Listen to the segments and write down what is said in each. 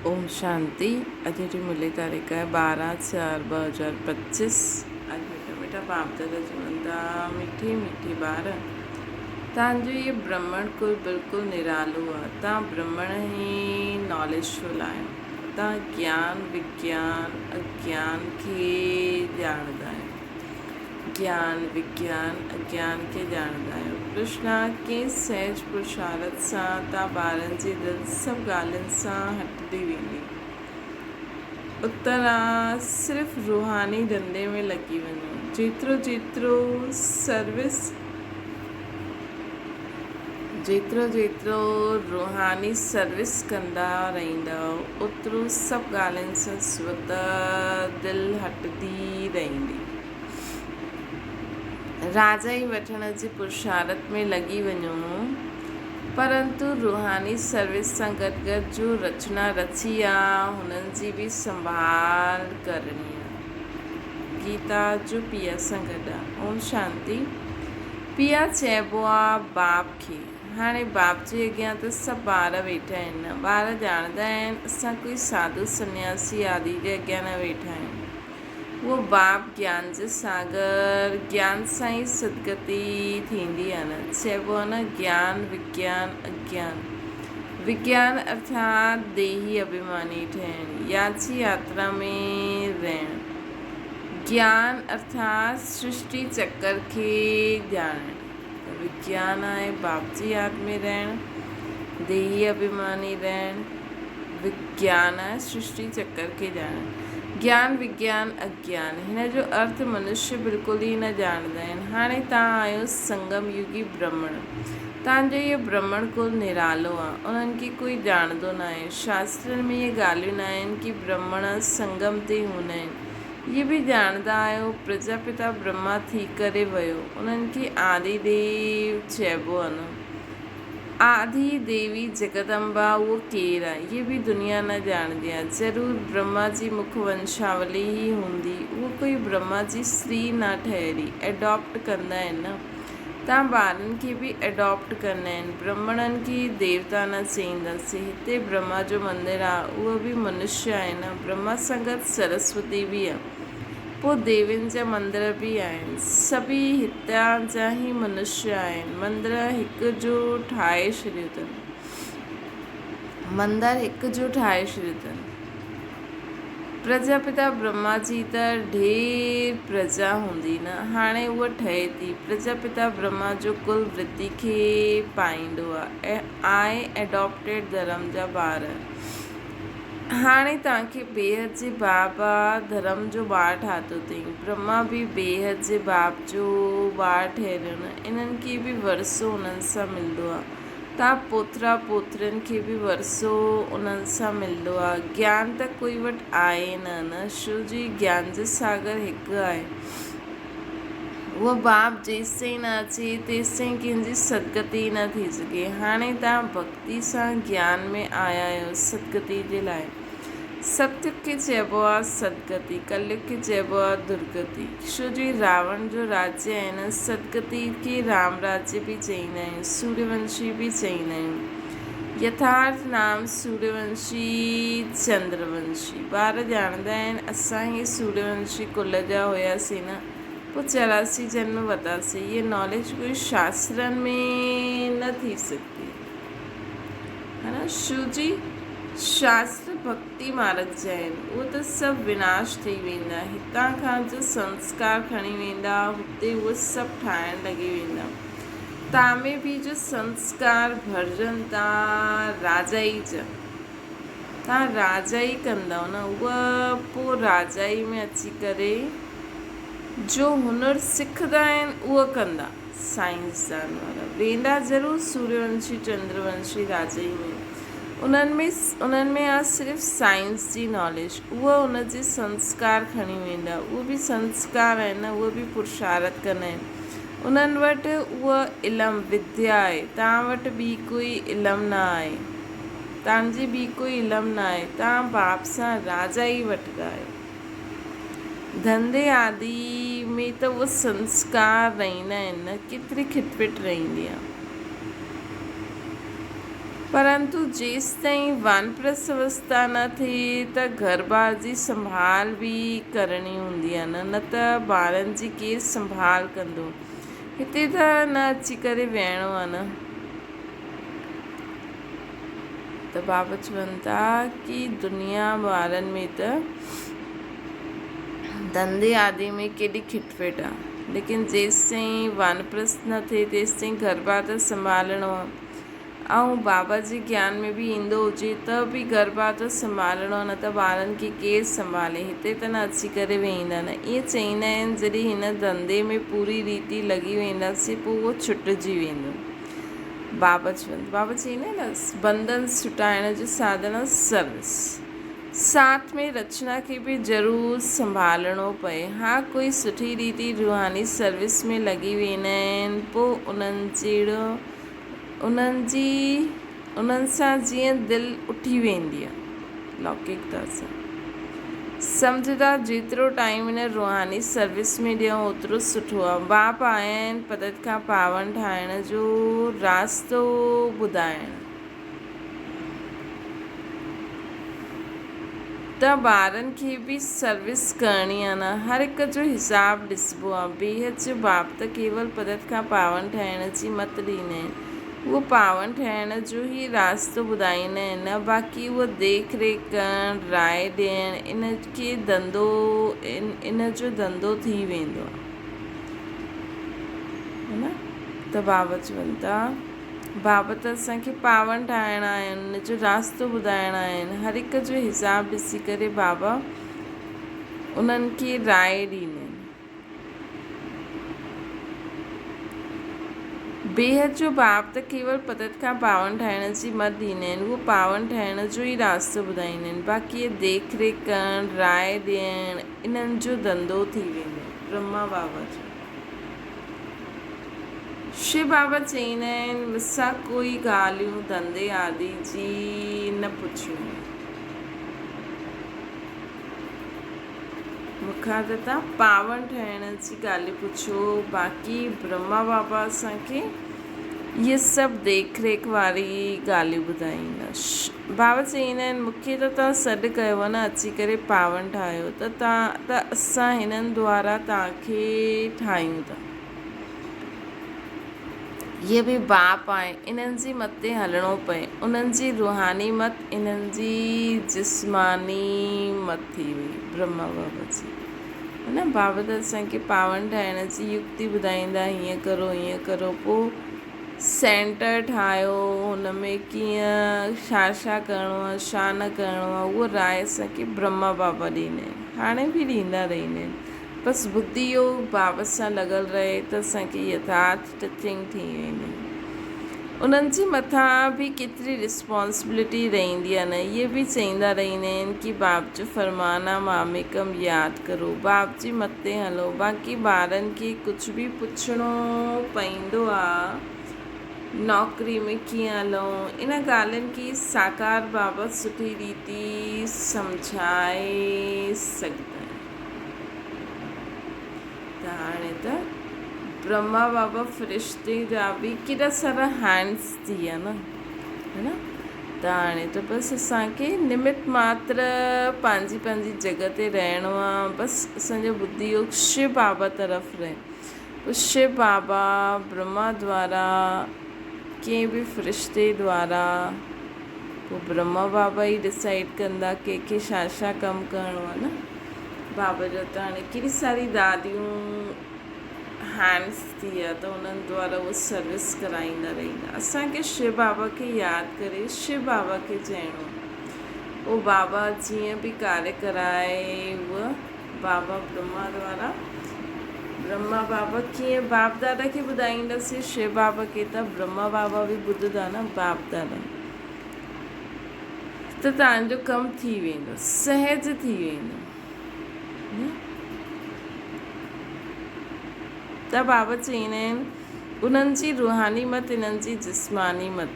ओम शांति। अॼु जी मुरली तारीख़ आहे 12/4/2025। अॼु मिठा मिठा बाप दादा चवनि था, मिठी मिठी ॿार, तव्हांजो इहो ब्रह्मण कुल बिल्कुलु निरालो आहे। तव्हां ब्रह्मण ई नॉलेजफुल आहियो। तव्हां ज्ञान विज्ञान अज्ञान खे ॼाणंदा आहियो। ज्ञान विज्ञान अज्ञान खे ॼाणंदा आहियो। कृष्णा कंहिं सहज पुरुषारत सां तव्हां ॿारनि जी दिलि सभु ॻाल्हियुनि सां हटंदी वेंदी। उतरा सिर्फ़ु रूहानी धंधे में लॻी वञो। जेतिरो जेतिरो रूहानी सर्विस कंदा रहंदव, ओतिरो सभु ॻाल्हियुनि सां स्वतः दिलि हटंदी रहंदी। राजा ई वठण जी पुरुषारत में लॻी वञो, परंतु रूहानी सर्विस सां गॾु गॾु जो रचना रची आहे हुननि जी बि संभाल करणी आहे। गीता जो पीउ सां गॾु आहे। ओम शांति। पीउ चइबो आहे बाप खे। हाणे बाप जे अॻियां त सभु ॿार वेठा आहिनि। ॿार ॼाणंदा आहिनि असां कोई साधु सन्यासी आदि जे अॻियां न वेठा आहियूं। उहो बाप ज्ञान जे सागर, ज्ञान सां ई सदगति थींदी आहे न। चइबो आहे न, ज्ञान विज्ञान अज्ञान। विज्ञान अर्थात देही अभिमानी ठहिण, याची यात्रा में रहण। ज्ञान अर्थात सृष्टि चक्कर खे ॼाणण। विज्ञान आहे बाप जी याद में रहण, देही अभिमानी रहण। विज्ञान आहे सृष्टि चक्कर खे ॼाणण। ज्ञान विज्ञान अज्ञान, हिन जो अर्थ मनुष्य बिल्कुलु ई न ॼाणंदा आहिनि। हाणे तव्हां आहियो संगम युगी ब्रह्मण। तव्हांजो इहो ब्रह्मण कुल निरालो आहे। उन्हनि खे कोई ॼाणंदो न आहे। शास्त्रनि में इहे ॻाल्हियूं न आहिनि कि ब्रह्मण संगम ते हूंदा आहिनि। इहे बि ॼाणंदा आहियो प्रजापिता ब्रह्मा थी करे वियो। उन्हनि खे आदि देव चइबो आहे न। आदि देवी जगदम्बा उहो केरु आहे, इहे बि दुनिया न ॼाणंदी आहे। ज़रूरु ब्रह्मा जी मुख वंशावली ई हूंदी। उहो कोई ब्रह्मा जी स्त्री न ठहिरी। एडॉप्ट कंदा आहिनि न। तव्हां ॿारनि खे बि एडॉप्ट कंदा आहिनि। ब्रह्मणनि खे देवता न चईंदासीं। हिते ब्रह्मा जो मंदरु आहे, उहो बि मनुष्य आहे न। ब्रह्मा सां गॾु सरस्वती बि आहे। पोइ देवियुनि जा मंदर बि आहिनि। सभी हितां जा ई मनुष्य आहिनि। मंदर हिकु जो ठाहे छॾियो अथनि। प्रजापिता ब्रह्मा जी त ढेर प्रजा हूंदी न। हाणे उहा ठहे थी। प्रजापिता ब्रह्मा जो कुल वृद्धि खे पाईंदो आहे एडॉप्टेड धर्म जा ॿार। हाणे तव्हांखे बेहद जे बाबा धर्म जो ॿार ठातो अथई। ब्रह्मा बि बेहद जे बाप जो ॿार ठहियो न। इन्हनि खे बि वरसो उन्हनि सां मिलंदो आहे। तव्हां पोतरा पोतरियुनि खे बि वरसो उन्हनि सां मिलंदो आहे। ज्ञान त कोई वटि आहे न छो जी ज्ञान जो सागर हिकु आहे। उहो बाप जेसिताईं न अचे तेसिताईं कंहिंजी सदगति न थी सघे। हाणे तव्हां भक्ति सां ज्ञान में आया आहियो सदगति जे लाइ। सत्युग खे चइबो आहे सदगति, कलयुग खे चइबो आहे दुर्गति। छो जो रावण जो राज्य आहे न। सदगति खे राम राज्य बि चईंदा आहियूं, सूर्यवंशी बि चईंदा आहियूं। यथार्थ नाम सूर्यवंशी चंद्रवंशी। ॿार ॼाणंदा आहिनि असां ई सूर्यवंशी कुल जा हुयासीं न। पोइ 84 जन्म वरितासीं। इहे नॉलेज कोई शास्त्रनि में न थी सघंदी है न। छो जी शास्त्र भक्ति मार्ग जा आहिनि। उहो त सभु विनाश थी वेंदा। हितां खां जो संस्कार खणी वेंदा, हुते उहे सभु ठाहिण लॻी वेंदा। तव्हां में बि जो संस्कार भरजनि था राजा ई जा। तव्हां राजा ई कंदव न। उहा पोइ राजा ई में अची करे जो हुनरु सिखंदा आहिनि उहो कंदा। साइंसदान वारा वेंदा ज़रूरु सूर्यवंशी चंद्रवंशी राजा ई में। उन्हनि में आहे सिर्फ़ु साइंस जी नॉलेज। उहा उन जे संस्कार खणी वेंदा। उहे बि संस्कार आहिनि न। उहे बि पुरुषारत कंदा आहिनि। उन्हनि वटि उहा इल्मु विद्या आहे। तव्हां वटि ॿी कोई इल्मु न आहे। तव्हांजी ॿी कोई इल्मु न आहे। तव्हां बाप सां राजा ई वठंदा आहियो। धंधे आदि में त उहे संस्कार रहंदा आहिनि न। केतिरी खिटपिट रहंदी आहे। परंतु जेस ताईं वानप्रस्थ अवस्था न थिए त घर बार जी संभाल बि करणी हूंदी आहे न त ॿारनि जी केरु संभाल कंदो। हिते त न अची करे वेहणो आहे न। त बाबा चवनि था की दुनिया ॿारनि में त धंधे आदि में केॾी खिटपिट आहे, लेकिन जेसि ताईं वानप्रस्थ न थिए तेसि ताईं घर बार त संभालणो आहे। ऐं बाबा जे ज्ञान में बि ईंदो हुजे त बि घर बार त संभालणो आहे, न त ॿारनि खे केरु संभाले। हिते त न अची करे वेहींदा न। ईअं चईंदा आहिनि जॾहिं हिन धंधे में पूरी रीति लॻी वेंदासीं पोइ उहो छुटिजी वेंदो। बाबा चईंदा आहिनि बंधन छुटाइण जो साधन आहे सर्विस। साथ में रचना खे बि ज़रूरु संभालणो पए। हा, कोई सुठी रीति रूहानी सर्विस में लॻी वेंदा आहिनि, पोइ उन्हनि सां जीअं दिलि उठी वेंदी आहे लौकिकता सां। सम्झदा जेतिरो टाइम हिन रूहानी सर्विस में ॾियूं ओतिरो सुठो आहे। बाप आया आहिनि पदत खां पावन ठाहिण जो रास्तो ॿुधाइण। त ॿारनि खे बि सर्विस करणी आहे न। हर हिक जो हिसाबु ॾिसबो आहे। बेहद जो बाप त केवल पदत खां पावन ठहिण जी मत ॾींदा आहिनि। उहो पावन ठहिण जो ई रास्तो ॿुधाईंदा आहिनि न। बाक़ी उहो देख रेख करणु, राय ॾियणु, इन जो धंधो थी वेंदो आहे न। त बाबा चवनि था बाबा त असांखे पावन ठाहिणा आहिनि, उन जो रास्तो ॿुधाइणा आहिनि। हर हिक जो हिसाबु ॾिसी करे बाबा उन्हनि खे राय ॾींदा आहिनि। बेहद जो बाप त केवल पदत खां पावन ठाहिण जी मत ॾींदा आहिनि। उहो पावन ठहिण जो ई रास्तो ॿुधाईंदा आहिनि। बाक़ी देख रेख करणु, राय ॾियणु, इन्हनि जो धंधो थी वेंदो। ब्रह्मा बाबा जो शिव बाबा चईंदा आहिनि मूंसां कोई ॻाल्हियूं धंधे आदि जी न पुछियूं। मूंखां त तव्हां पावन ठहिण जी ॻाल्हि पुछो। बाक़ी ब्रह्मा बाबा असांखे इहे सभु देख रेख वारी ॻाल्हियूं ॿुधाईंदा। बाबा चईंदा आहिनि मूंखे त तव्हां सॾु कयो न अची करे पावन ठाहियो त असां हिननि द्वारा तव्हांखे ठाहियूं था। इहे बि बाप आहे, इन्हनि जी मत ते हलणो पए। उन्हनि जी रूहानी मत इन्हनि जी जिस्मानी मत थी वई ब्रह्मा बाबा जी, है न। बाबा त असांखे पावन ठाहिण जी युक्ति ॿुधाईंदा, हीअं करो। पोइ सेंटर ठाहियो, हुन में कीअं छा करिणो आहे, छा न करिणो आहे, उहा राय असांखे ब्रह्मा बाबा ॾींदा आहिनि। हाणे बि ॾींदा रहंदा आहिनि। बसि बुद्धि योग बाबा सां लॻल रहे त असांखे यथार्थ टचिंग थी वेंदी। उन्हनि जे मथां बि केतिरी रिस्पॉन्सिबिलिटी रहंदी आहे न। इहे बि चईंदा रहंदा आहिनि की बाप जो फरमाना मामिकम यादि करो, बाप जी मत ते हलो। बाक़ी ॿारनि खे कुझु बि पुछिणो पवंदो आहे नौकरी में कीअं हलूं, इन ॻाल्हियुनि खे साकार बाबा सुठी रीति सम्झाए सघंदा आहिनि। त हाणे त ब्रह्मा बाबा फ़रिश्ते जा बि केॾा सारा हैंड्स थी विया न, है न। त हाणे त बसि असांखे निमित मात्र पंहिंजी जॻह ते रहणो आहे। बसि असांजो बुद्धि योग शिव बाबा तरफ़ रहे। पोइ शिव बाबा ब्रह्मा द्वारा कंहिं बि फ़रिश्ते द्वारा पोइ ब्रह्मा बाबा ई डिसाइड कंदा कंहिंखे छा कमु करिणो आहे न। बाबा जो त हाणे केॾी सारी दादियूं हैंड्स थी विया, त उन्हनि द्वारा उहा सर्विस कराईंदा रहंदा। असांखे शिव बाबा खे यादि करे शिव बाबा खे चइणो। उहो बाबा जीअं बि कार्य कराए उहा बाबा ब्रह्मा द्वारा ब्रह्मा बाबा कीअं बाप दादा खे ॿुधाईंदासीं शिव बाबा खे, त ब्रह्मा बाबा बि ॿुधंदा न बाप दादा। त तव्हांजो कमु थी वेंदो, सहज थी वेंदो। त बाबा चईंदा आहिनि उन्हनि जी रूहानी मत इन्हनि जी जिस्मानी मत।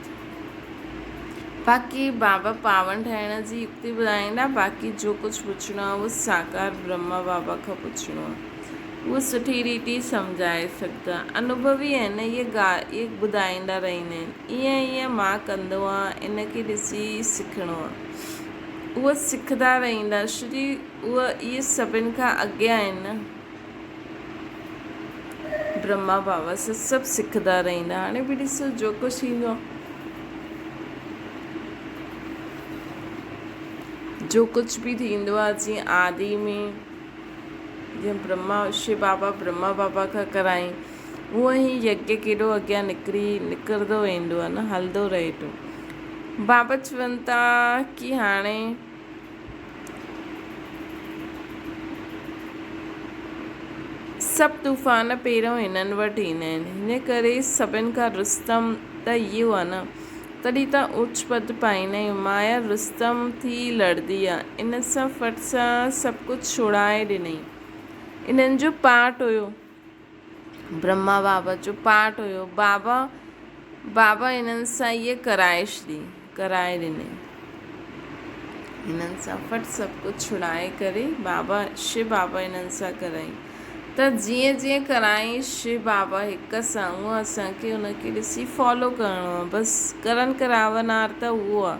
बाक़ी बाबा पावन ठाहिण जी युक्ति ॿुधाईंदा। बाक़ी जो कुझु पुछिणो आहे उहो साकार ब्रह्मा बाबा खां पुछिणो आहे। उहो सुठी रीति सम्झाए सघंदा। अनुभवी आहिनि ये ॿुधाईंदा रहंदा आहिनि, ईअं मां कंदो आहियां, इनखे ॾिसी सिखिणो आहे। उहे सिखंदा रहंदा श्री इहे सभिनि खां अॻियां आहिनि न, ब्रह्मा बाबा सां सभु सिखंदा रहंदा। हाणे बि ॾिसो जो कुझु थींदो आहे, जो कुझु बि थींदो आहे, जीअं आदि में जीअं शिव बाबा ब्रह्मा बाबा खां कराई, उहो ई यज्ञ केॾो अॻियां निकिरंदो वेंदो आहे न, हलंदो रहे थो। बाबा चवनि था की हाणे सभु तूफ़ान पहिरियों हिननि वटि ईंदा आहिनि, हिन करे सभिनि खां रुस्तम त इहो आहे न, तॾहिं त उच पद पाईंदा आहियूं। माया रुस्तम थी लड़दी आहे, इन सां फट सां सभु कुझु छुड़ाए ॾिनई। इन्हनि जो पाठ हुयो, ब्रह्मा बाबा जो पाठ हुयो, बाबा इन्हनि सां इहे कराए ॾिनई। हिननि सां फट सभु कुझु छुड़ाए करे शिव बाबा इन्हनि सां कराई। त जीअं जीअं कराई शिव बाबा हिक सां, उहो असांखे उनखे ॾिसी फॉलो करिणो आहे। बसि करावनार त उहो आहे,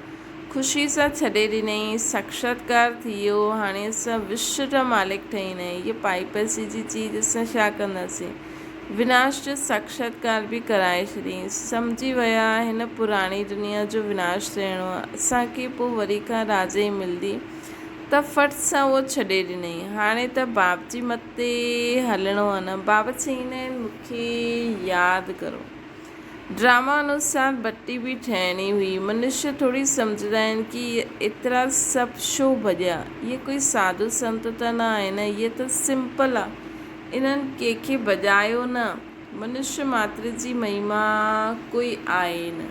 ख़ुशी सां छॾे ॾिनई, साक्षात्कार थी वियो। हाणे असां विश्व जा मालिक ठही वेंदा आहियूं। इहे पाई पैसे जी चीज़ असां छा कंदासीं, विनाश जो साक्षात्कार बि कराए छॾियईं। सम्झी विया हिन पुराणी दुनिया जो विनाश थियणो आहे, असांखे पोइ वरी खां राजाई मिलंदी, त फट सां उहो छॾे ॾिनई। हाणे त बाप जी मथे हलणो आहे न। बाबा चईंदा आहिनि मूंखे यादि करो। ड्रामा अनुसार बत्ती बि ठहिणी हुई। मनुष्य थोरी सम्झंदा आहिनि की एतिरा सभु छो भॼिया, इहे कोई साधु संत त न आहे न, इहे त सिंपल आहे, इन्हनि कंहिंखे भॼायो न। मनुष्य मात्र जी महिमा कोई आहे न,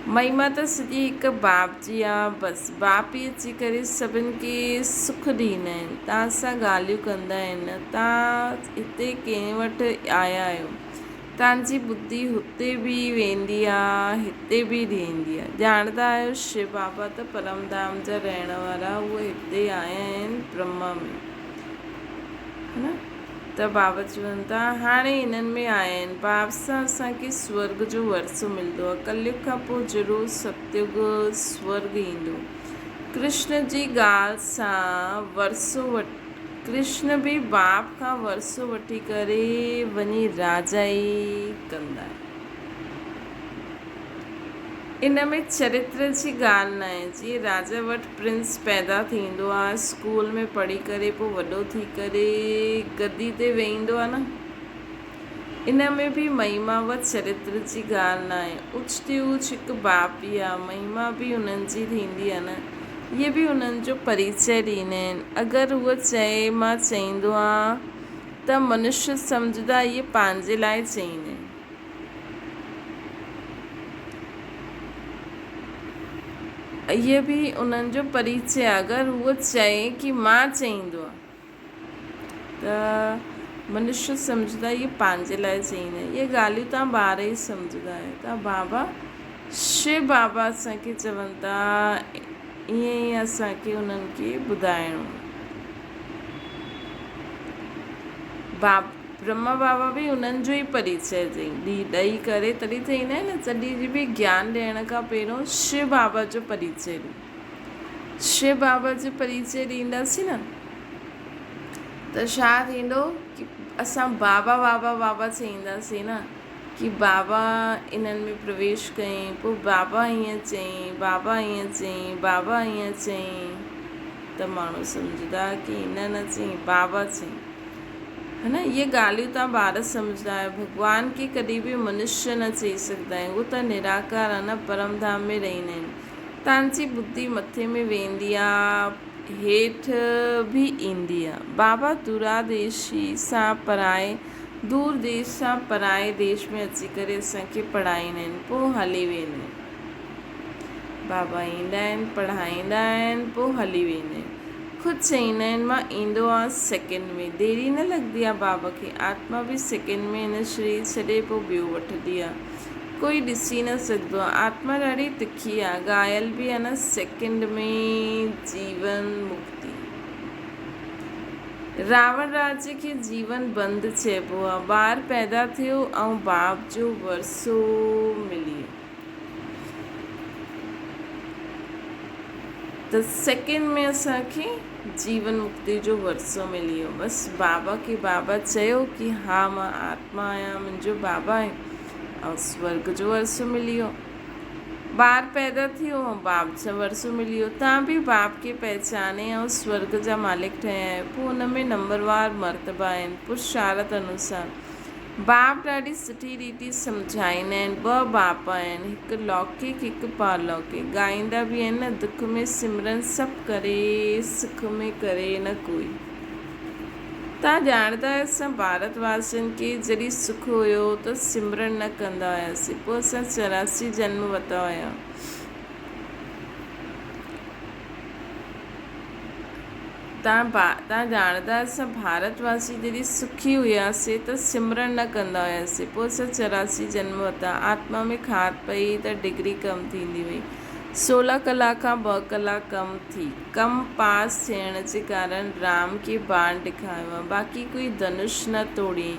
महिमा त सॼी हिकु बाप जी आहे। बसि बाप ई अची करे सभिनि खे सुख ॾींदा आहिनि। तव्हां सां ॻाल्हियूं कंदा आहिनि, तव्हां हिते कंहिं वटि आया आहियो, तव्हांजी बुद्धि हुते बि वेंदी आहे, हिते बि रहंदी आहे। ॼाणंदा आहियो शिव बाबा त परमधाम जा रहण वारा, उहे हिते आया आहिनि ब्रह्मा में, है न। त बाबा चवनि था हाणे हिननि में आया आहिनि, बाप सां असांखे स्वर्ग जो वरसो मिलंदो आहे। कलयुग खां पोइ ज़रूरु सतयुग स्वर्ग ईंदो। कृष्ण जी ॻाल्हि सां कृष्ण बि बाप खां वरसो वठी करे वञी राजाई कंदा आहिनि। इन में चरित्र जी ॻाल्हि न आहे। जीअं राजा वटि प्रिंस पैदा थींदो आहे, स्कूल में पढ़ी करे पोइ वॾो थी करे गद्दी ते वेहींदो आहे न, इन में बि महिमा व चरित्र जी ॻाल्हि न आहे। उच ते उच हिकु बाप ई आहे, महिमा बि उन्हनि जी थींदी आहे न। इहे बि उन्हनि जो परिचय ॾींदा आहिनि। अगरि उहो चए मां चईंदो आहियां त मनुष्य सम्झंदा इहे पंहिंजे लाइ चईंदा आहिनि। इहे बि उन्हनि जो परिचय। अगरि उहो चए कि मां चईंदो आहे त मनुष्य सम्झंदा इहे पंहिंजे लाइ चईंदा आहिनि। इहे ॻाल्हियूं तव्हां ॿार ई सम्झंदा आहियो। त शिव बाबा असांखे चवनि था ईअं ई असांखे उन्हनि खे ॿुधाइणो। ब्रह्मा बाबा बि उन्हनि जो ई परिचय ॾेई करे तॾहिं त ईंदा आहिनि न। तॾहिं बि ज्ञान ॾियण खां पहिरियों शिव बाबा जो परिचय शिव बाबा जो परिचय ॾींदासीं न, त छा थींदो कि असां बाबा बाबा बाबा चईंदासीं न, कि बाबा इन्हनि में प्रवेश कयईं, पोइ बाबा हीअं चयईं, बाबा हीअं चयईं, बाबा हीअं चयईं, त माण्हू सम्झंदा कि हिन न चयईं, बाबा चयईं, है न। इहे ॻाल्हियूं तव्हां ॿार सम्झंदा आहियो। भॻवान खे कॾहिं बि मनुष्य न चई सघंदा आहियूं, उहो त निराकार आहे न, परमधाम में रहंदा आहिनि। तव्हांजी बुद्धि मथे में वेंदी आहे, हेठि बि ईंदी आहे। बाबा दूर देश सां पराए देश में अची करे असांखे पढ़ाईंदा आहिनि, पोइ हली वेंदा आहिनि। बाबा ईंदा आहिनि, पढ़ाईंदा आहिनि, पोइ हली वेंदा आहिनि। ख़ुदि चईंदा आहिनि मां ईंदो आहियां सेकेंड में, देरी न लॻंदी आहे बाबा खे। आत्मा बि सेकेंड में हिन शरीर छॾे पोइ ॿियो वठंदी आहे, कोई ॾिसी न सघंदो आहे। आत्मा ॾाढी तिखी आहे, घायल बि आहे न। सेकेंड में जीवन मुक्ति, रावण राज्य खे जीवन बंद चइबो आहे। ॿार पैदा थियो ऐं बाप जो वरसो मिली। त सेकेंड में असांखे जीवन मुक्ति जो वरसो मिली वियो। बसि बाबा खे बाबा चयो कि हा मां आत्मा आहियां, मुंहिंजो बाबा आहे, ऐं स्वर्ग जो वरसो मिली वियो। ॿार पैदा थियो ऐं बाप जो वरसो मिली वियो। तव्हां बि बाप खे पहचाने ऐं स्वर्ग जा मालिक ठहिया आहियो। पोइ हुन में नंबरवार मर्तबा आहिनि पुरुषार्थ अनुसार। बाप ॾाढी सुठी रीति सम्झाईंदा आहिनि। 2 बाप आहिनि, हिकु लौकिक हिकु पारलौकिक। ॻाईंदा बि आहिनि न, दुख में सिमरन सभु करे, सुख में करे न कोई। तव्हां ॼाणंदा आहियो असां भारतवासियुनि खे जॾहिं सुख हुयो त सिमरन न कंदा हुआसीं। पोइ असां 84 जन्म वरिता हुया। तव्हां ॼाणंदा असां भारतवासी जॾहिं सुखी हुआसीं त सिमरन न कंदा हुआसीं। पोइ असां 84 जन्म वरिता। आत्मा में खाद पई त डिग्री कम थींदी वई। 16 कलाक खां 2 कलाक कम थी। कम पास थियण जे कारण राम खे बाण ॾेखारियो आहे, बाक़ी कोई धनुष न तोड़ी।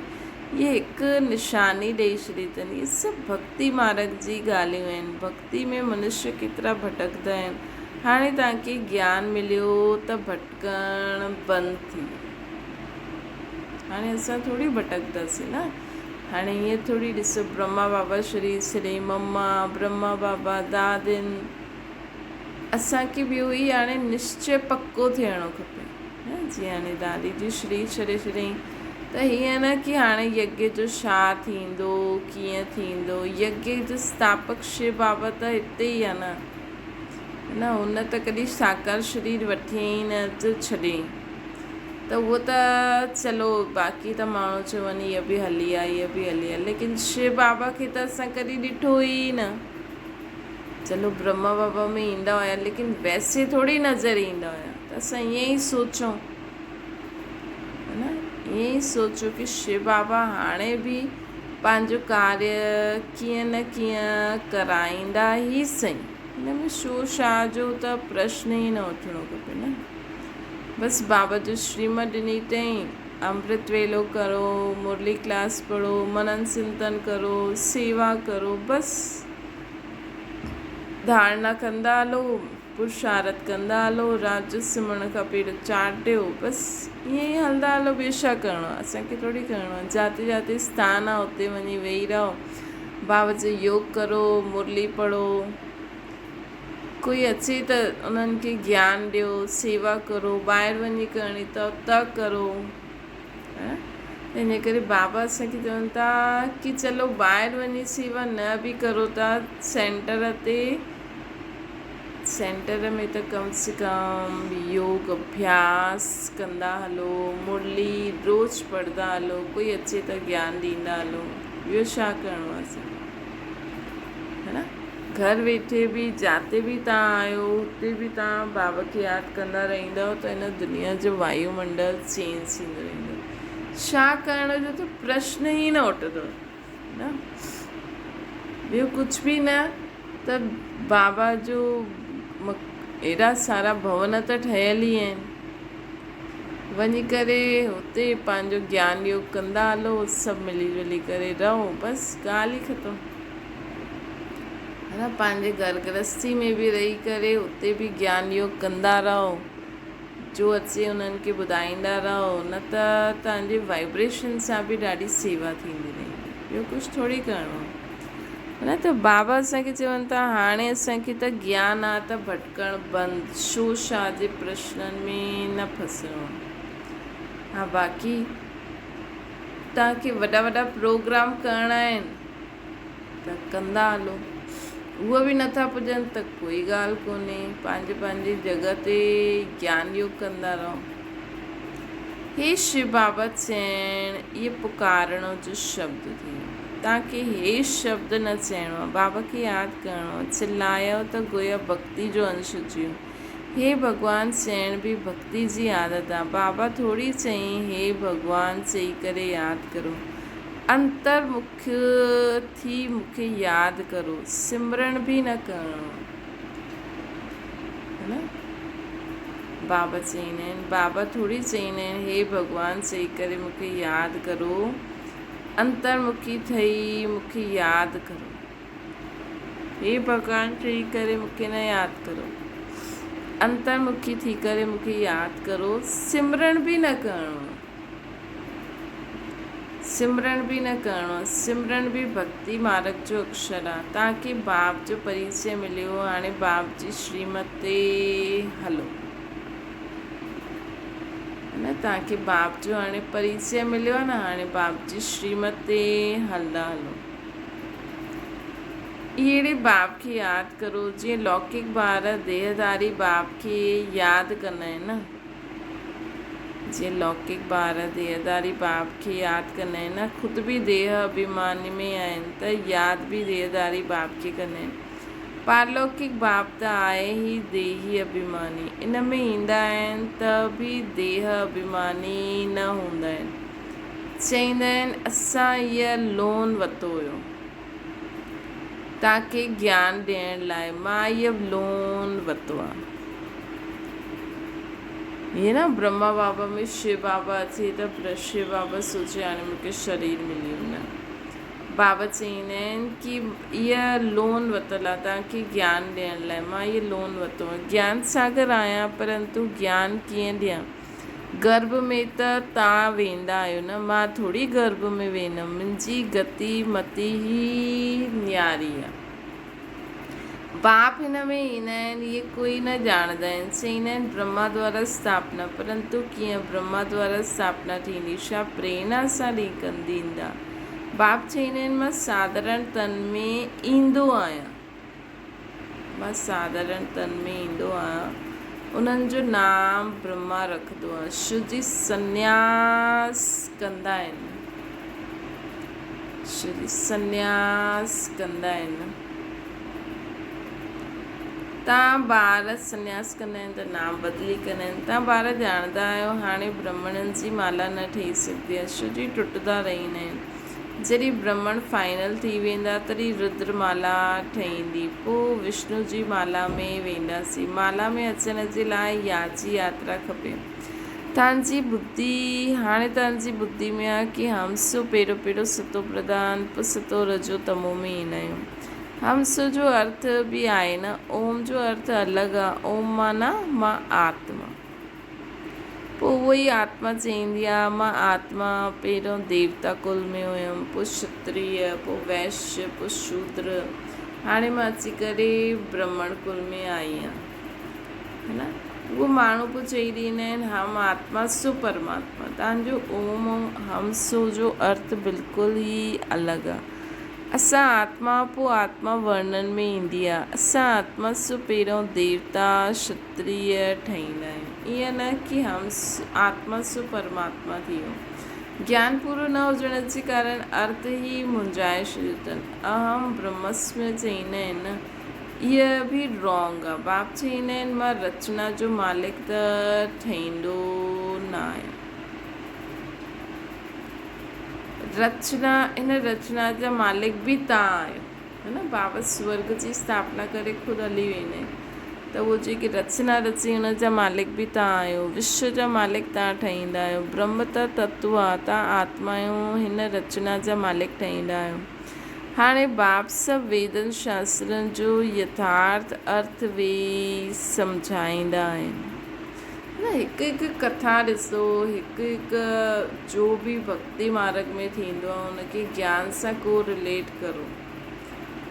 ये हिकु निशानी ॾेई छॾी अथनि। इहे सभु भक्ति मार्ग जी ॻाल्हियूं आहिनि। भक्ति में मनुष्य केतिरा भटकंदा आहिनि। हाणे तव्हांखे ज्ञान मिलियो त भटकण बंदि थी। हाणे असां थोरी भटकंदासीं न। हाणे ईअं थोरी ॾिसो, ब्रह्मा बाबा शरीर छॾे, मम्मा ब्रह्मा बाबा दादिन। असांखे बि इहो ई हाणे निश्चय पक्को थियणो खपे न। जीअं हाणे दादी जी शरीर छॾे छॾियईं त हीअं न कि हाणे यज्ञ जो छा थींदो, कीअं थींदो। यज्ञ जो स्थापक शिव बाबा त हिते ई आहे न। हुन त कॾहिं साकार शरीर वठियईं न त छॾियईं। त उहो त चलो, बाक़ी त माण्हू चवनि हीअ बि हली आहे, हीअ बि हली आहे, लेकिन शिव बाबा खे त असां कॾहिं ॾिठो ई न। चलो ब्रह्मा बाबा में ईंदा हुया, लेकिन वैसे थोरी नज़र ईंदा हुया। त असां ईअं ई सोचूं, है न, ईअं ई सोचो कि शिव बाबा हाणे बि पंहिंजो कार्य कीअं न कीअं कराईंदा ई सही। हिन में शो शाह जो त प्रश्न ई न उथणो खपे न। बसि बाबा जो श्रीमत ॾिनी अथई, अमृत वेलो करो, मुरली क्लास पढ़ो, मनन चिंतन करो, सेवा करो, बसि धारणा कंदा हलो, पुरुषार्थ कंदा हलो, रात जो सुम्हण खां पहिरियों चाटियो, बसि ईअं ई हलंदा हलो। ॿियो छा करिणो आहे असांखे, थोरी करिणो आहे। जिते जिते स्थान आहे उते वञी वेही रहो, बाबा जो योग करो, मुरली पढ़ो। कोई अचे त उन्हनि खे ज्ञान ॾियो, सेवा करो। ॿाहिरि वञी करणी त उतां करो। इन करे बाबा असांखे चवनि था कि चलो ॿाहिरि वञी सेवा न बि करो था, सेंटर में त कम से कम योग अभ्यास कंदा हलो, मुरली रोज़ पढ़ंदा हलो, कोई अचे त ज्ञान ॾींदा हलो। ॿियो छा करिणो आहे असांखे, है न। घर वेठे बि जिते बि तव्हां आहियो हुते बि तव्हां बाबा खे यादि कंदा रहंदव त हिन दुनिया जो वायुमंडल चेंज थींदो रहंदो। छा करण जो त प्रश्न ई न उठंदो न। ॿियो कुझु बि न, त बाबा जो एॾा सारा भवन त ठहियल ई आहिनि। वञी करे हुते पंहिंजो ज्ञान योग कंदा हलो, सभु मिली जुली करे रहो, बसि ॻाल्हि ई ख़तमु, है न। पंहिंजे घर गृहस्थी में बि रही करे हुते बि ज्ञान योग कंदा रहो, जो अचे उन्हनि खे ॿुधाईंदा रहो। न त तव्हांजे वाइब्रेशन सां बि ॾाढी सेवा थींदी रहंदी। ॿियो कुझु थोरी करिणो आहे, है न। त बाबा असांखे चवनि था हाणे असांखे त ज्ञान आहे त भटकणु बंदि, शो शाह जे प्रश्ननि में न फसिणो। हा, बाक़ी तव्हांखे वॾा वॾा प्रोग्राम करिणा आहिनि त कंदा हलो। उहे बि नथा पुॼनि त कोई ॻाल्हि कोन्हे, पंहिंजे पंहिंजी जॻह ते ज्ञान योग कंदा रहो। हे शिव बाबा चइण, इहे पुकारण जो शब्द थी। तव्हांखे हे शब्द न चइणो आहे, बाबा खे यादि करिणो आहे। चिल्लायो त गोया भक्ति जो अंश अची वियो। हे भॻवानु चइण बि भक्ति जी आदत आहे। बाबा थोरी चई हे भॻवानु चई करे यादि करो। अंतर्मुख थी मूंखे यादि करो, सिमरन बि न करिणो, है न। बाबा चईंदा आहिनि, बाबा थोरी चईंदा आहिनि हे भॻवानु चई करे मूंखे यादि करो, अंतर्मुखी ठही मूंखे यादि करो। हे भॻवानु चई करे मूंखे न यादि करो, अंतर्मुखी थी करे मूंखे यादि करो। सिमरण बि न करिणो, सिमरण बि न करिणो, सिमरण बि भक्ति मार्ग जो अक्षर आहे। तव्हांखे बाप जो परिचय मिलियो, हाणे बाप जी श्रीमत ते हलो, है न। तव्हांखे बाप जो हाणे परिचय मिलियो आहे न, हाणे बाप जी श्रीमत ते हलंदा हलो। अहिड़े बाप खे यादि करो जीअं लौकिक ॿार देहधारी बाप खे यादि कंदा आहिनि न, जीअं लौकिक ॿार देहधारी बाप खे यादि कंदा आहिनि न, ख़ुदि बि देह अभिमानी में आहिनि त यादि बि देहधारी बाप खे कंदा आहिनि। पारलौकिक बाप त आहे ई देही अभिमानी, इन में ईंदा आहिनि त बि देह अभिमानी न हूंदा आहिनि। चईंदा आहिनि असां इहा लोन वरितो हुयो तव्हांखे ज्ञान ॾियण लाइ, मां इहा लोन वरितो आहे। हीअं न ब्रह्मा बाबा में शिव बाबा अचे त शिव बाबा सोचे हाणे मूंखे शरीर मिली वञे। बाबा चईंदा आहिनि कि इहा लोन वरितलु आहे तव्हांखे ज्ञान ॾियण लाइ, मां इहा लोन वरितो आहे। ज्ञान सागर आहियां, परंतु ज्ञान कीअं ॾियां? गर्भ में त तव्हां वेंदा आहियो न, मां थोरी गर्भ में वेंदमि, मुंहिंजी गति मति ई न्यारी आहे। बाप हिन में ईंदा आहिनि, इहे कोई न ॼाणंदा आहिनि। चईंदा आहिनि ब्रह्मा द्वारा स्थापना, परंतु कीअं ब्रह्मा द्वारा स्थापना थींदी? छा प्रेरणा सां ॾींदा? बाप चईंदा आहिनि मां साधारण तन में ईंदो आहियां, मां साधारण तन में ईंदो आहियां। उन्हनि जो नाम ब्रह्मा रखंदो आहे। शिव जी संन्यास कंदा आहिनि, शिव जी संन्यास कंदा आहिनि। तव्हां ॿार संन्यास कंदा आहिनि त नाम बदिली कंदा आहिनि। तव्हां ॿार ॼाणंदा आहियो हाणे ब्राह्मणनि जी माला न ठही सघंदी आहे, शिव जी टुटंदा रहंदा आहिनि। जॾहिं ब्राह्मण फाइनल थी वेंदा तॾहिं रुद्रमाला ठहींदी, पोइ विष्णु जी माला में वेंदासीं। माला में अचण जे लाइ याची यात्रा खपे। तव्हांजी बुद्धि हाणे तव्हांजी बुद्धि में आहे कि हमसो पहिरियों सतो प्रधान, पोइ सतो रजो तमो में ईंदा आहियूं। हमसो जो अर्थ बि आहे न, ओम जो अर्थ अलॻि आहे। ओम माना मां आत्मा, पोइ उहो ई आत्मा चईंदी आहे मां आत्मा पहिरियों देवता कुल में हुयमि, पोइ क्षत्रिय, पोइ वैश्य, पोइ शूद्र, हाणे मां अची करे ब्राह्मण कुल में आई आहियां, है न। उहो माण्हू पोइ चई ॾींदा आहिनि हम आत्मा सो परमात्मा। तव्हांजो ओम हमसो जो अर्थ बिल्कुलु ई अलॻि आहे। असां आत्मा, पोइ आत्मा वर्णन में ईंदी आहे। असां आत्मा सो पहिरियों देवता क्षत्रिय ठहींदा आहियूं, ईअं न कि हम आत्मा सो परमात्मा थी वियो। ज्ञान पूरो न हुजण जे कारण अर्थ ई मुंझाए छॾियो अथनि। अहम ब्रह्मस्मि चईंदा आहिनि न, इहा बि रॉन्ग आहे। बाप चईंदा आहिनि मां रचना जो मालिक त ठहींदो न आहियां। रचना, इन रचना जा मालिक बि तव्हां आहियो, है न। बाबा स्वर्ग जी स्थापना करे ख़ुदि हली वेंदा आहिनि, त उहो जेकी रचना रची उन जा मालिक बि तव्हां आहियो। विश्व जा मालिक तव्हां ठहींदा आहियो। ब्रह्म त तत्व आहे, तव्हां आत्मा आहियो, हिन रचना जा मालिक ठहींदा आहियो। हाणे बाप सभु वेदनि शास्त्रनि जो यथार्थ अर्थ वेई सम्झाईंदा आहिनि, न। हिकु हिकु कथा ॾिसो, हिकु हिकु जो बि भक्ति मार्ग में थींदो आहे उनखे ज्ञान सां को रिलेट करो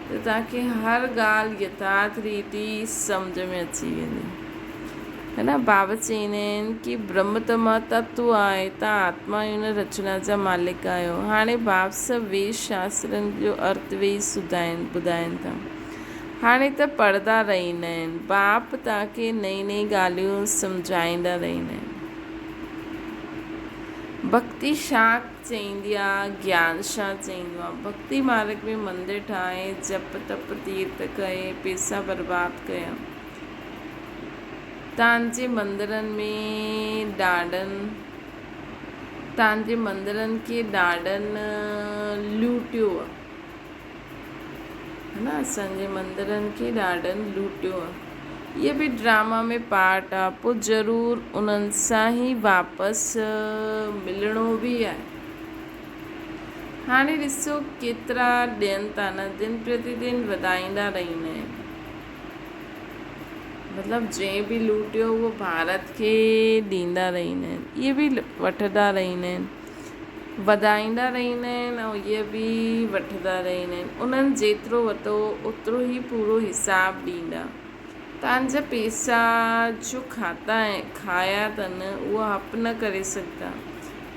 त तव्हांखे हर ॻाल्हि यथार्थ रीति सम्झ में अची वेंदी, है न। बाबा चईंदा आहिनि कि ब्रह्म त मां तत्व आहे, तव्हां आत्मा आहियो, न रचना जा मालिक आहियो। हाणे बाप सभु वेद शास्त्रनि जो अर्थ वेई ॿुधाइनि था। हाणे त पढ़ंदा रहंदा आहिनि, बाप तव्हांखे नई नई ॻाल्हियूं सम्झाईंदा रहंदा आहिनि। भक्ति छा चईंदी आहे, ज्ञान छा चईंदो आहे? भक्ति मार्ग में मंदिर ठाहे, जप तप तीर्थ कये, पैसा बर्बाद कया। तव्हांजे मंदरनि में तव्हांजे मंदरनि खे ॾाढनि लूटियो आहे, है न। असांजे मंदरनि खे ॾाढनि लूटियो आहे। ये भी ड्रामा में पार्ट आहे, पोइ ज़रूरु उन्हनि सां ई वापसि मिलणो बि आहे। हाणे ॾिसो केतिरा ॾियनि था न, दिन प्रतिदिन वधाईंदा रहंदा आहिनि। मतिलबु जंहिं बि लूटियो उहो भारत खे ॾींदा रहंदा आहिनि, इहे बि वठंदा रहंदा आहिनि, वधाईंदा रहंदा आहिनि ऐं इहे बि वठंदा रहंदा आहिनि। उन्हनि जेतिरो वरितो ओतिरो ई पूरो हिसाबु ॾींदा। तव्हांजा पैसा जो खाया अथनि उहो हप न करे सघंदा।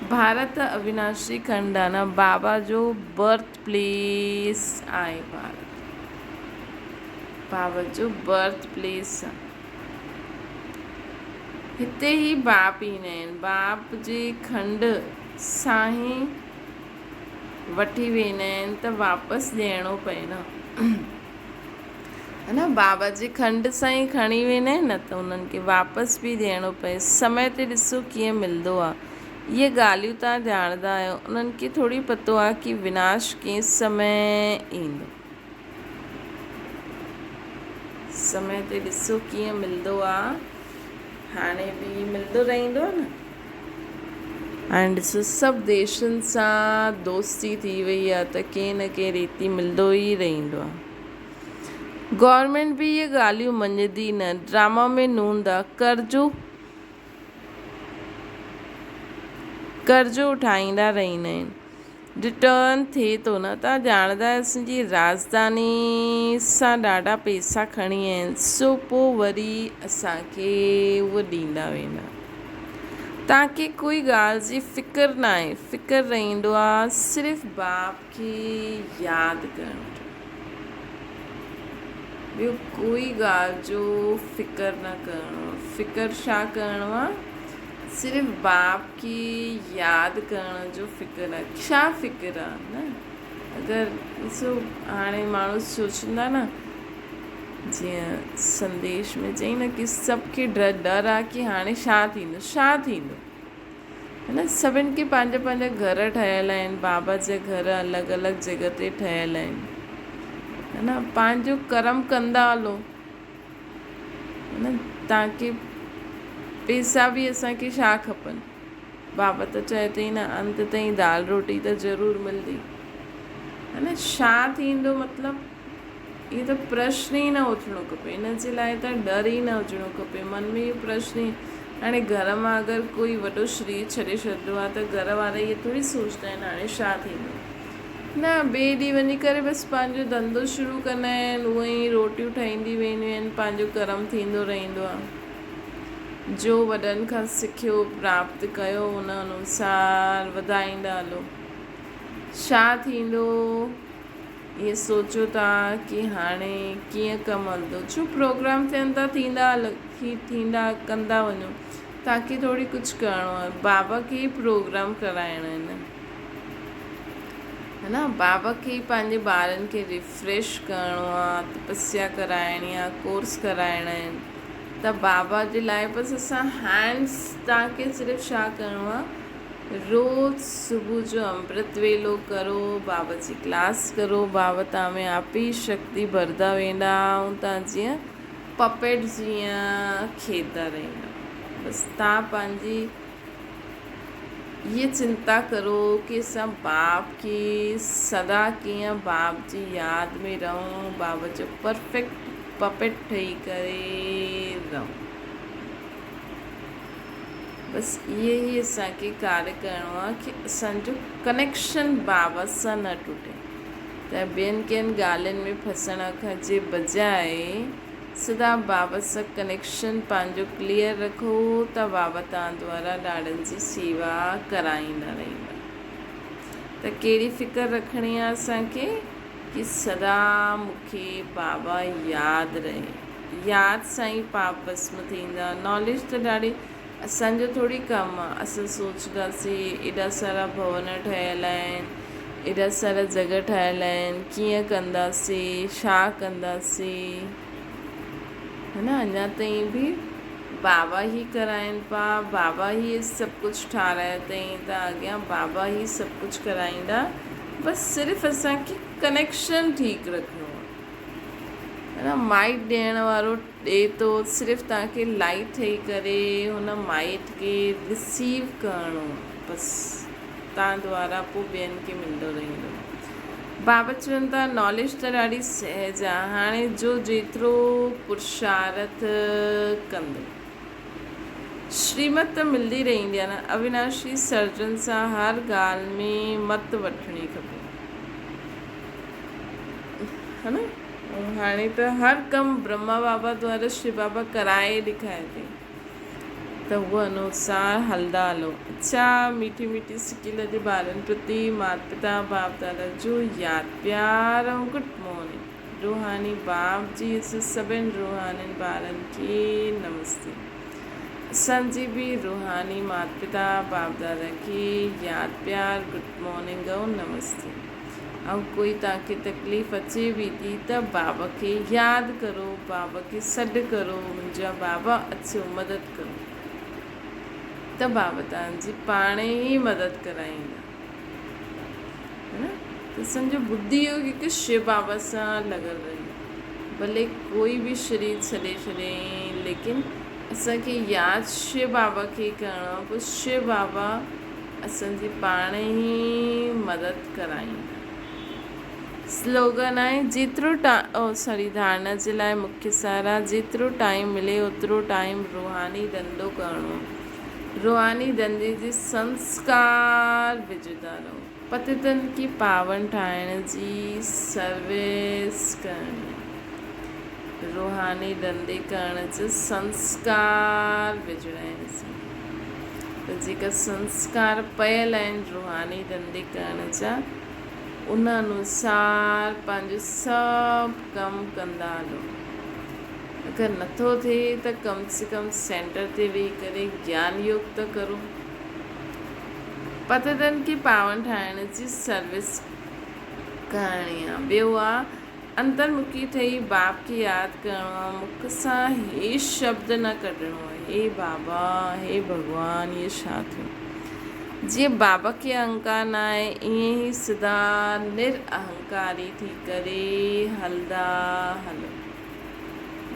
भारत अविनाशी खंड आहे न, बाबा जो बर्थ प्लेस आहे। बाबा जो बर्थ प्लेस आहे, हिते ई बाप ईंदा आहिनि। बाप जे खंड सां ई वठी वेंदा आहिनि त वापसि ॾियणो पए न, है न। बाबा जे खंड सां ई खणी वेंदा आहिनि न त उन्हनि खे वापसि बि ॾियणो पए। समय ते ॾिसो कीअं मिलंदो आहे। इहे ॻाल्हियूं तव्हां ॼाणंदा आहियो, उन्हनि खे थोरी पतो आहे कि विनाश कंहिं समय ईंदो। समय ते ॾिसो कीअं मिलंदो आहे, हाणे बि मिलंदो रहंदो आहे न। हाणे ॾिसो सभु देशनि सां दोस्ती थी वई आहे त कंहिं न कंहिं रीति मिलंदो ई रहंदो आहे। गवर्नमेंट बि इहे ॻाल्हियूं मञंदी न, ड्रामा में नूंदा कर्ज़ो उठाईंदा रहंदा आहिनि। रिटर्न थिए थो न, तव्हां ॼाणंदा आहियो असांजी राजधानी सां ॾाढा पैसा खणी आहिनि, सो पोइ वरी असांखे उहो ॾींदा वेंदा। तव्हांखे कोई ॻाल्हि जी फ़िक्रु न आहे, फ़िक्रु रहंदो आहे सिर्फ़ु बाप खे यादि करणु। ॿियो कोई ॻाल्हि जो फ़िक्रु न करिणो। फ़िक्रु छा करिणो आहे, सिर्फ़ु बाप खे यादि करण जो फ़िक्रु आहे। छा फ़िक्रु आहे न, अगरि ॾिसो हाणे माण्हू सोचंदा न, जीअं संदेश में चई न कि सभु खे डर आहे कि हाणे छा थींदो, है न। सभिनि खे पंहिंजा पंहिंजा घर ठहियल आहिनि, बाबा जा घर अलॻि अलॻि जॻह ते ठहियल आहिनि, है न। पंहिंजो कर्म कंदा हलो, है न। तव्हांखे पैसा बि असांखे छा खपनि, बाबा त चए थई न अंत ताईं दाल रोटी त ज़रूरु मिलंदी, है न। छा थींदो मतिलबु इहो त प्रश्न ई न उथणो खपे। हिन जे लाइ त डर ई न हुजणो खपे मन में, इहो प्रश्न ई। हाणे घर मां अगरि कोई वॾो शरीर छॾे छॾंदो आहे त घर वारा इहे थोरी सोचंदा आहिनि हाणे छा थींदो, न। ॿिए ॾींहुं वञी करे बसि पंहिंजो धंधो शुरू कंदा आहिनि, उहे ई रोटियूं ठहींदी वेंदियूं आहिनि, पंहिंजो कर्म थींदो रहंदो आहे। जो वॾनि खां सिखियो प्राप्त कयो उन अनुसार वधाईंदा हलो। छा थींदो इहे सोचो था कि हाणे कीअं कमु हलंदो, छो प्रोग्राम थियनि था, थींदा कंदा वञो। तव्हांखे थोरी कुझु करिणो आहे, बाबा खे ई प्रोग्राम कराइणा आहिनि, है न। बाबा खे पंहिंजे ॿारनि खे रिफ्रेश करिणो आहे, तपस्या कराइणी आहे, कोर्स कराइणा आहिनि। त बाबा जे लाइ बसि असां हैंड्स, तव्हांखे सिर्फ़ु छा करिणो आहे, रोज़ सुबुह जो अमृत वेलो करो, बाबा जी क्लास करो, बाबा तव्हां में आप ई शक्ति भरदा वेंदा ऐं तव्हां जीअं पपेट जीअं खेॾंदा रहंदा। बसि तव्हां पंहिंजी ये चिंता करो कि असां बाप खे सदा कीअं बाप जी यादि में रहूं, बाबा जो परफेक्ट पपेट ठही करे रहूं। बसि इहे ई असांखे कार्य करिणो आहे कि असांजो कनेक्शन बाबा सां न टुटे। त ॿियनि कंहिं ॻाल्हियुनि में फसण खां जे बजाए सदा बाबा सां कनेक्शन पंहिंजो क्लियर रखो त बाबा तव्हां द्वारा ॾाढनि जी शेवा कराईंदा रहंदा। त कहिड़ी फ़िक्रु रखणी आहे असांखे कि सदा मूंखे बाबा यादि रहे, यादि सां ई पाप भस्म थींदा। नॉलेज त ॾाढी असांजो थोरी कमु आहे, असां सोचंदासीं एॾा सारा भवन ठहियल आहिनि, एॾा सारा जॻह ठहियल आहिनि, कीअं कंदासीं, छा कंदासीं, है न। अञा ताईं बि बाबा ई कराइनि पिया, बाबा ई सभु कुझु ठारायो अथई, त अॻियां बाबा ई सभु कुझु कराईंदा। बसि सिर्फ़ु असांखे कनेक्शन ठीकु रखिणो आहे, है है न, माइट ॾियण वारो ॾिए थो, सिर्फ़ु तव्हांखे लाइट ठही करे हुन माइट खे रिसीव करिणो, बसि तव्हां द्वारा पोइ ॿियनि खे मिलंदो रहंदो। बाबा चवनि था नॉलेज त ॾाढी सहज आहे, हाणे जो जेतिरो पुरुषार्थ कंदो, श्रीमत त मिलंदी रहंदी आहे न। अविनाशी सर्जन सां हर ॻाल्हि में मत वठणी खपे, है न। हाणे त हर कमु ब्रह्मा बाबा द्वारा श्री बाबा कराए ॾेखारे थी, त उहो अनुसार हलंदा हलो। अच्छा, मीठी मीठी सिकी लॻे ॿारनि प्रति माता पिता बाप दादा जो यादि प्यार ऐं गुड मॉर्निंग। रूहानी बाप जी सभिनि रूहानी ॿारनि खे नमस्ते। असांजी बि रूहानी माता पिता बाप दादा खे यादि प्यार गुड मॉर्निंग ऐं नमस्ते। ऐं कोई तव्हांखे तकलीफ़ अचे बि थी त बाबा खे यादि करो, बाबा खे सॾु करो, मुंहिंजा बाबा अचो मदद करो, त बाबा तव्हांजी पाण ई मदद कराईंदा, है न। त सम्झो बुद्धि योग हिकु शिव बाबा सां लॻल रही, भले कोई बि शरीर छॾे छॾे, लेकिन असांखे यादि शिव बाबा खे करिणो, पोइ शिव बाबा असांजी पाण ई मदद कराईंदा। स्लोगन आहे जेतिरो धारणा जे लाइ मुख्य सार आहे, जेतिरो टाइम मिले ओतिरो टाइम रूहानी धंधो करिणो, रूहानी धंधे जे संस्कार विझंदा रहो, पतितनि खे पावन ठाहिण जी सर्विस करणी, रूहानी धंधे करण जा संस्कार विझणा आहिनि। त जेका संस्कार पयल आहिनि रूहानी धंधे करण जा, उन अनुसार पंहिंजो सभु कमु कंदा हलो। अगरि नथो थिए त कम से कम सेंटर ते वेही करे ज्ञान योग त करो, पतितनि खे पावन ठाहिण जी सर्विस करणी आहे। ॿियो आहे अंतर्मुखी ठही बाप खे यादि करिणो आहे, मुख सां हे शब्द न कढणो आहे, हे बाबा, हे भॻवान, इहे छा थियो। जीअं बाबा खे अहंकार न आहे, ईअं ई सिधा निरअहंकारी थी करे हलंदा हलो।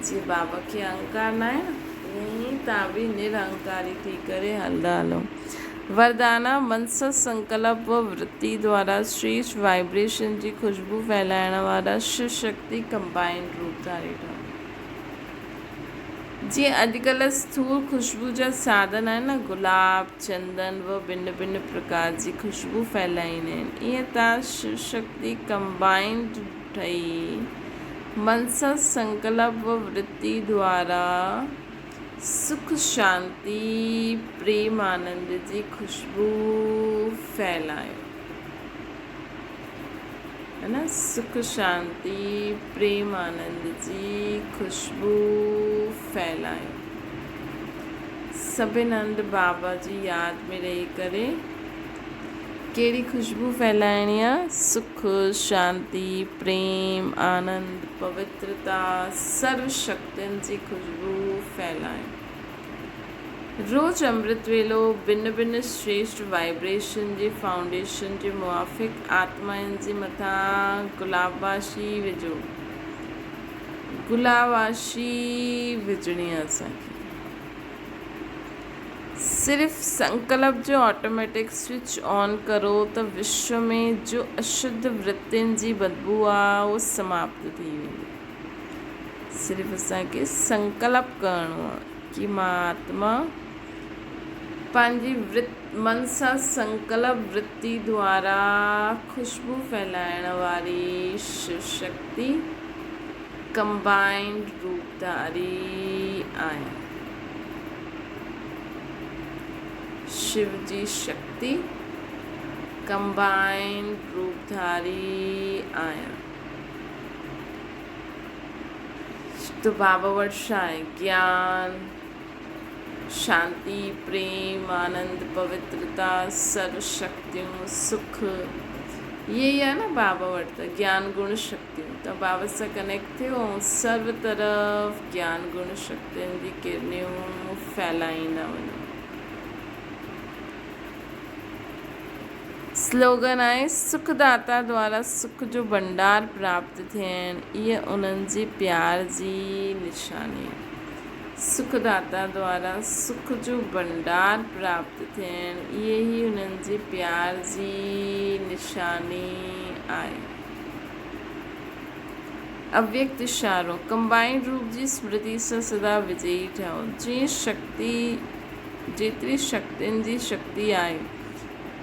जीअं बाबा खे अहंकार न आहे न, ईअं ई तव्हां बि निरअहंकारी थी करे हलंदा हलो। वरदाना मनस संकल्प व वृत्ति द्वारा श्रेष्ठ वाइब्रेशन जी खुशबू फैलाइण वारा शिव शक्ति कंबाइंड रूप धारे ठहनि। जीअं अॼुकल्ह स्थूल खुशबू जा साधन आहिनि न, गुलाब, चंदन व भिन्न भिन्न प्रकार जी खुशबू फैलाईंदा आहिनि, ईअं तव्हां शिव शक्ति कंबाइंड ठही मनसा संकल्प व वृत्ति द्वारा सुख शांति प्रेम आनंद जी खुशबू फैलायो, है न। सुख शांति प्रेम आनंद जी खुशबू फैलायो। सभिनि हंधि बाबा जी यादि में रही करे कहिड़ी खुशबू फैलाइणी आहे, सुख शांति प्रेम आनंद पवित्रता सर्व शक्तियुनि जी खुशबू फैलायो। रोज़ अमृत वेलो भिन्न भिन्न श्रेष्ठ वाइब्रेशन जे फाउंडेशन जे मुआफ़िक़ आत्माउनि जे मथां गुलाबाशी विझो, गुलाबाशी विझणी आहे असांखे। सिर्फ़ु संकल्प जो ऑटोमेटिक स्विच ऑन करो त विश्व में जो अशुद्ध वृत्तियुनि जी बदबू आहे उहो समाप्त थी वेंदी। सिर्फ़ु असांखे संकल्प करिणो आहे कि मां आत्मा पंहिंजी मन सां संकल्प वृत्ति द्वारा खुशबू फैलाइण वारी शिव शक्ति कंबाइंड रूपधारी आहियां। शिव जी शक्ति कंबाइंड रूपधारी आहियां। तो बाबा वटि छा आहे? ज्ञान, शांति, प्रेम, आनंद, पवित्रता, सर्व शक्तियूं, सुख, ये ई आहे न बाबा वटि त ज्ञान गुण शक्तियूं। त बाबा सां कनेक्ट थियो ऐं सर्व तरफ़ ज्ञान गुण शक्तियुनि जी किरणियूं फैलाईंदा वञो। स्लोगन आहे सुखदाता द्वारा सुख जो भंडार प्राप्त थियणु इहा उन्हनि जे प्यार जी निशानी आहे। सुखदाता द्वारा सुख जो भंडार प्राप्त थियणु इहे ई उन्हनि जे प्यार जी निशानी आहे। अव्यक्त इशारो कंबाइंड रूप जी स्मृति सां सदा विजयी ठहियो। जेतिरी शक्तियुनि जी शक्ति आहे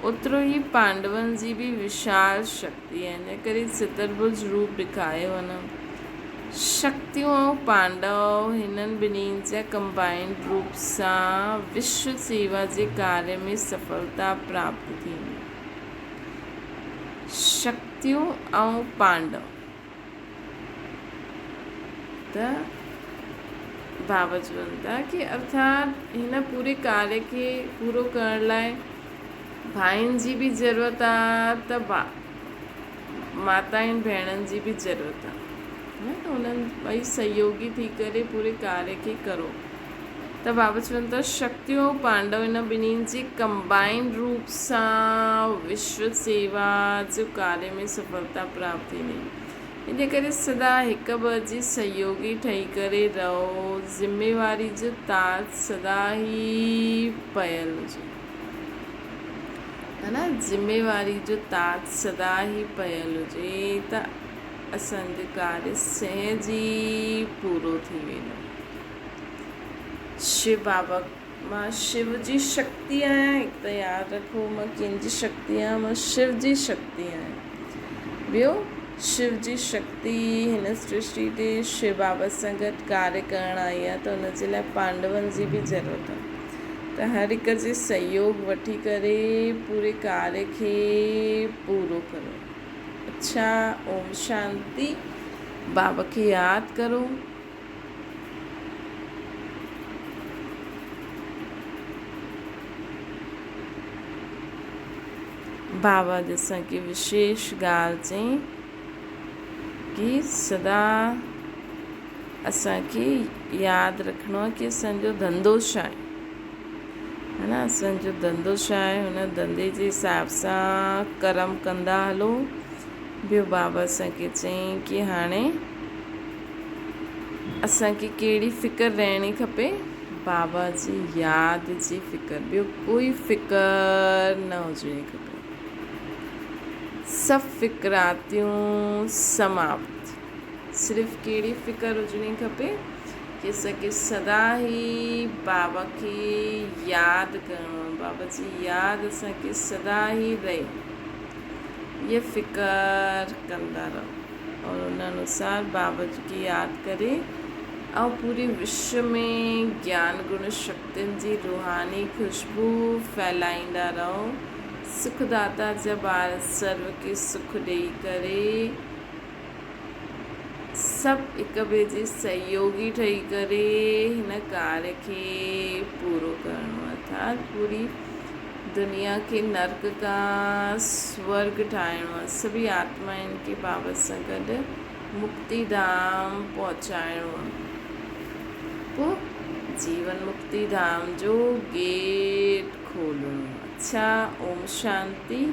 ओतिरो ई पांडवनि जी बि विशाल शक्ति आहे, इन करे चतुर्भुज रूप ॾेखारियो वञो। शक्तियूं ऐं पांडव हिननि ॿिन्हिनि जा कंबाइंड रूप सां विश्व सेवा जे कार्य में सफलता प्राप्त थींदी। शक्तियूं ऐं पांडव त बाबा चवनि था कि अर्थात हिन पूरे कार्य खे पूरो करण लाइ भाइनि जी बि ज़रूरत आहे त माताउनि भेणनि जी बि ज़रूरत आहे न, त उन्हनि ॿई सहयोगी थी करे पूरे कार्य खे करो। त बाबा चवनि था शक्तियूं पांडव हिन ॿिन्हिनि जे कंबाइंड रूप सां विश्व सेवा जो कार्य में सफलता प्राप्त थींदी। इन करे सदा हिकु ॿ जी सहयोगी ठही करे रहो। ज़िम्मेवारी जो ताज सदा ई पयल हुजे, है न, ज़िम्मेवारी जो ताज सदा ई पयल हुजे त असांजो कार्य सहज ई पूरो थी वेंदो। शिव बाबा मां शिव जी शक्ति आहियां, हिकु त यादि रखो मां कंहिंजी शक्ति आहियां, मां शिव जी शक्ति आहियां। ॿियो शिव जी शक्ति हिन सृष्टि ते शिव बाबा सां गॾु कार्य करणु आई आहे त हुनजे लाइ पांडवनि जी बि ज़रूरत आहे। त हर हिक जे सहयोग वठी करे पूरे कार्य खे पूरो करो। अच्छा, ओम शांति। बाबा खे यादि करो। बाबा असांखे विशेष ॻाल्हि चई कि सदा असांखे यादि रखिणो आहे कि असांजो धंधो छा आहे, है न, असांजो धंधो छा आहे, हुन धंधे जे हिसाब सां कर्म कंदा हलो। ॿियो बाबा असांखे चई कि हाणे असांखे कहिड़ी फ़िक्र रहणी खपे, बाबा जी यादि जी फ़िक्र, ॿियो कोई फ़िक्र न हुजणी खपे। सभु फ़िक्रातियूं समाप्त। सिर्फ़ु कहिड़ी फ़िक्र हुजणी खपे कि असांखे सदा ई बाबा खे यादि करिणो आहे, बाबा जी यादि असांखे सदा ई रहे, इहा फ़िक्र कंदा रहो और उन अनुसार बाबा जी खे यादि करे ऐं पूरे विश्व में ज्ञान गुण शक्तियुनि जी रूहानी खुशबू फैलाईंदा रहो। सुखदाता जा ॿार सर्व खे सुख ॾेई करे सभु हिक ॿिए जे सहयोगी ठही करे हिन कार्य खे पूरो करिणो आहे, अर्थात पूरी दुनिया खे नर्क खां स्वर्ग ठाहिणो आहे। सभी आत्माउनि खे बाबा सां गॾु मुक्ति धाम पहुचाइणो आहे। पोइ जीवन मुक्ति धाम जो गेट खोलणो। अच्छा, ओम शांति।